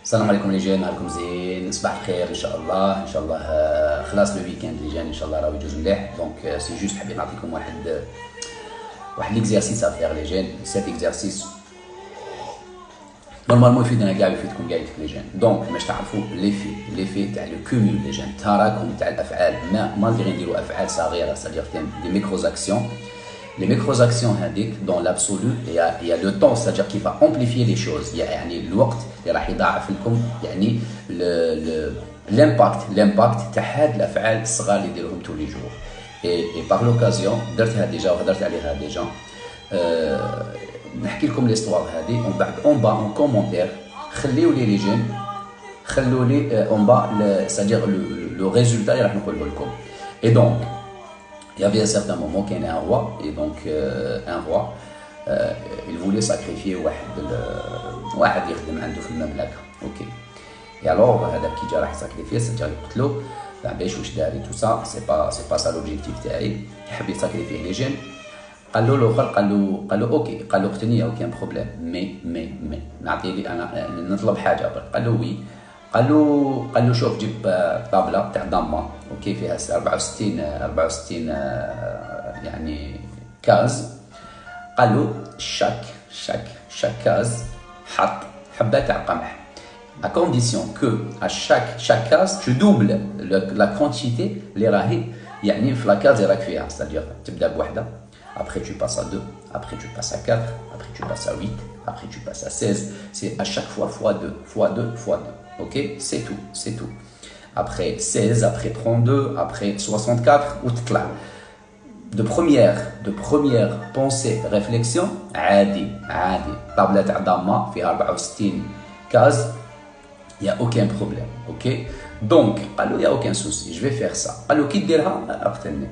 السلام عليكم لي جان، نهاركم زين، صباح الخير ان شاء الله. خلاص لو ويكاند اللي جاني ان شاء الله راهو يجوز مليح. دونك سي جوست حبيت نعطيكم واحد ليكزارسيس افير لي جان. سيت اكزارسيس نورمالمون يفيدنا كاع ويفيدكم كاع لي جان. دونك باش تعرفوا ليفي تاع لو كومول لي جان، التراكم تاع الافعال مالغري نديروا افعال صغيره سادير دي ميكروز اكسيون. Les micro-actions dans l'absolu, il y a le temps, c'est-à-dire qu'il va amplifier les choses. Il y a الوقت اللي راح يضاعف لكم يعني l'impact تاع هاد الافعال الصغار اللي يديروهم tous les jours. Et par l'occasion درتها ديجا وهضرت عليها ديجا. نحكي لكم ليستوار هذه ومن بعد اون با اون كومونتير خليوا لي جين، خلوا لي اون با c'est-à-dire le résultat اللي راح نقوله لكم. Et donc il y avait un certain moment qu'il y avait un roi, et donc un roi, il voulait sacrifier واحد يخدم عنده في المملكة. اوكي. Et alors هذا كي جا راح يساكريفيه c'est-à-dire يقتلو باش واش داري tout ça, c'est pas ça l'objectif تاعي. يحب يساكريفيه لي جين. قال له الاخر قال له اوكي، قال له اقتني اوكي بروبليم، مي نعطي لي انا نطلب حاجه برك. قال له وي، قال له شوف جيب طابله تاع ضامه اوكي فيها 64 يعني كاز. قال له شاك كاز حط حبه تاع قمح à condition que à chaque case tu doubles la quantité اللي راهي يعني في لا كاز اللي راك فيها. c'est-à-dire تبدا بوحده، après tu passes à 2, après tu passes à 4, après tu passes à 8, après tu passes à 16. C'est à chaque fois fois 2, fois 2, fois 2. Ok, c'est tout. Après 16, après 32, après 64, ou تطلع. De première pensée, réflexion, عادي. طابلة تاع ضامة فيها 64 كاز، il y a aucun problème. Ok, donc قال له il y a aucun souci, je vais faire ça. قال له كي ديرها اقتلني.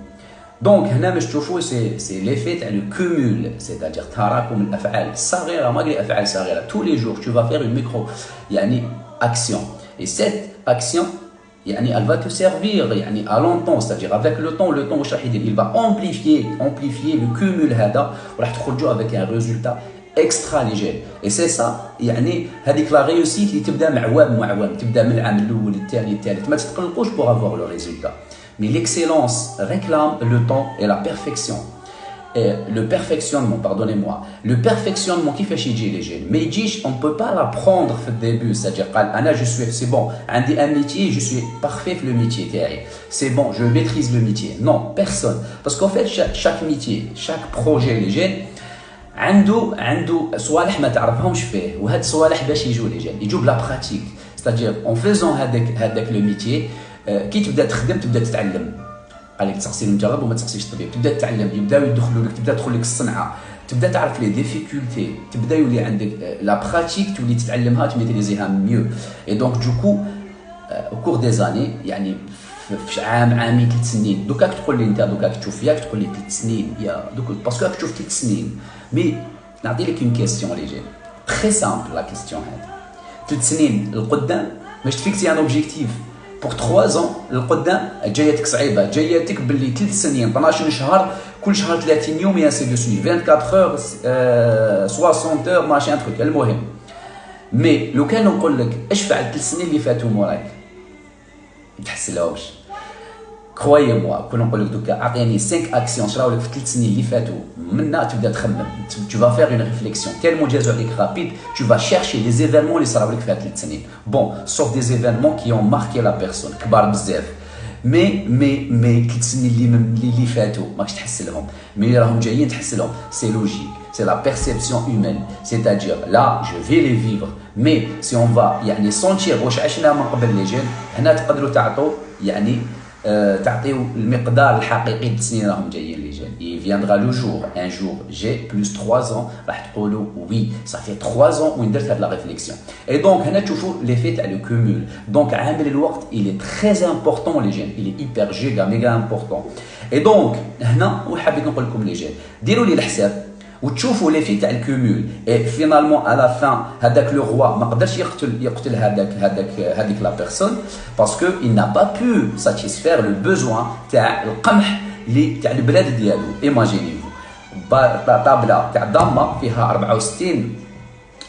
دونك هنا باش تشوفوا سي ليفي تاع لو كومول، سيتادير تراكم الافعال الصغيره، ماغري افعال صغيره tous les jours tu vas faire une micro يعني action. Et cette action يعني elle va te servir يعني à longtemps, c'est-à-dire avec le temps واش راح يدير il va amplifier le cumul هذا وراح تخرجوا avec un résultat extra léger. Et c'est ça يعني هذيك لا réussite اللي تبدا مع عوام تبدا من العام الاول الثاني الثالث، ما تتقلقوش pour avoir le résultat. Mais l'excellence réclame le temps et la perfection. Et le perfectionnement, pardonnez-moi. Le perfectionnement qui fait chier les jeunes. Mais on ne peut pas l'apprendre au début. C'est-à-dire, c'est bon, un métier, je suis parfait dans le métier. C'est bon, je maîtrise le métier. Non, personne. Parce qu'en fait, chaque métier, chaque projet, les jeunes, عنده صوالح ما تعرفهمش فيه، وهاد الصوالح باش يجوا لي جين يجوا بلا براتيك. C'est-à-dire, en faisant هذاك le métier, كي تبدا تخدم تبدا تتعلم. قال لك تسقسي المجرب وما تسقسيش الطبيب، تبدا تتعلم، يبداو يدخلوا لك، تبدا تدخل لك الصنعه، تبدا تعرف لي ديفيكولتي، تبدا يولي عندك لا براتيك تولي تتعلمها تميتريزيها ميو. اي دونك دوكو او كور دي زاني يعني في عامين 3 سنين، دوكا تقول لي انت دوكا تشوف فيك تقول لي 3 سنين يا دوك باسكو راك تشوف 3 سنين. مي نعطي لك اون كيسيون لي جي تري سامبل. لا كيسيون هذه 3 سنين القدام باش تفيكسي ان اوبجيكتيف pour 3 ans القدام جايتك صعيبه، جايتك باللي 3 سنين 12 شهر كل شهر 30 يوم يا سي دو سوي 24 heures 60 heures ماشي ان تروك. المهم مي لو كان نقول لك اش فعل 3 سنين اللي فاتوا موراك ما تحسلهمش. كرويي موا كون نقول لك دوكا اعطيني 5 اكسيون صراو لك في 3 سنين اللي فاتوا، منها تبدا تخمم، tu vas faire une réflexion tellement جازو عليك rapide, tu vas chercher les événements اللي صراو لك في 3 سنين. bon sauf des événements qui ont marqué la personne كبار بزاف. مي 3 سنين اللي فاتوا ماكش تحسلهم، مي راهم جايين تحسلهم. c'est logique, c'est la perception humaine, c'est-à-dire là je vais les vivre. mais si on va يعني sentir واش عشنا من قبل لي جين، هنا تقدروا تعطوا يعني تعطيو المقدار الحقيقي للسنين راهم جايين لي جين. il viendra le jour un jour j'ai plus 3 ans راح تقولوا oui ça fait 3 ans وين درت هاد لا ريفليكسيون. et donc هنا تشوفوا ليفي تاع لو كومول. donc عامل الوقت il est très important لي جين، il est hyper méga important. et donc هنا وحبيت نقول لكم لي جين ديروا لي الحساب وتشوفوا لي في تاع الكومول. اي فينالمون على فان هذاك لو روا ما قدرش يقتل هذيك لا بيرسون باسكو il n'a pas pu satisfaire le besoin تاع القمح اللي تاع البلاد ديالو. ايماجينيفو طابله تاع ضامه فيها 64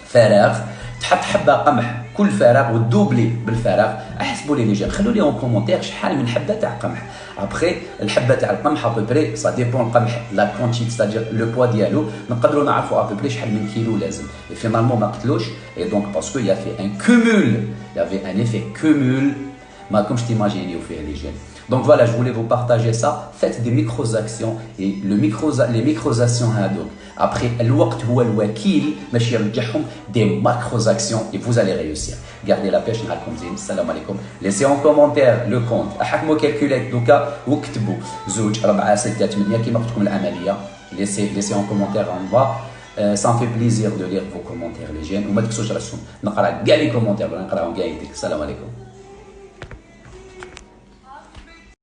فراغ تحط حبه قمح كل فراغ وتدوبلي بالفراغ. احسبوا لي جين، خلوا لي اون كومونتير شحال من حبه تاع قمح. ابخي الحبه تاع القمح ابوبري سا ديبون القمح لا كونتيتي ستادير لو بوا ديالو، نقدروا نعرفوا ابوبري شحال من كيلو لازم. اي فينالمون ما قتلوش، اي دونك باسكو يا في ان كومول، يافي ان افي كومول ما كومش تيماجينيو فيه لي جين. Donc voilà, je voulais vous partager ça. Faites des micro-actions et les micro-actions هادوك. Après, الوقت هو الوكيل باش يرجعهم des macro-actions et vous allez réussir. Gardez la pêche, نهاركم زين. السلام عليكم. Laissez en commentaire le compte. احكموا كالكوليت دوكا وكتبوا 2 4 6 8 كيما قلت لكم العملية. Laissez en commentaire en bas. Ça me fait plaisir de lire vos commentaires les jeunes. وما تنسوش راسكم نقرا كاع لي كومونتير ولا نقراهم كاع يديك. السلام عليكم.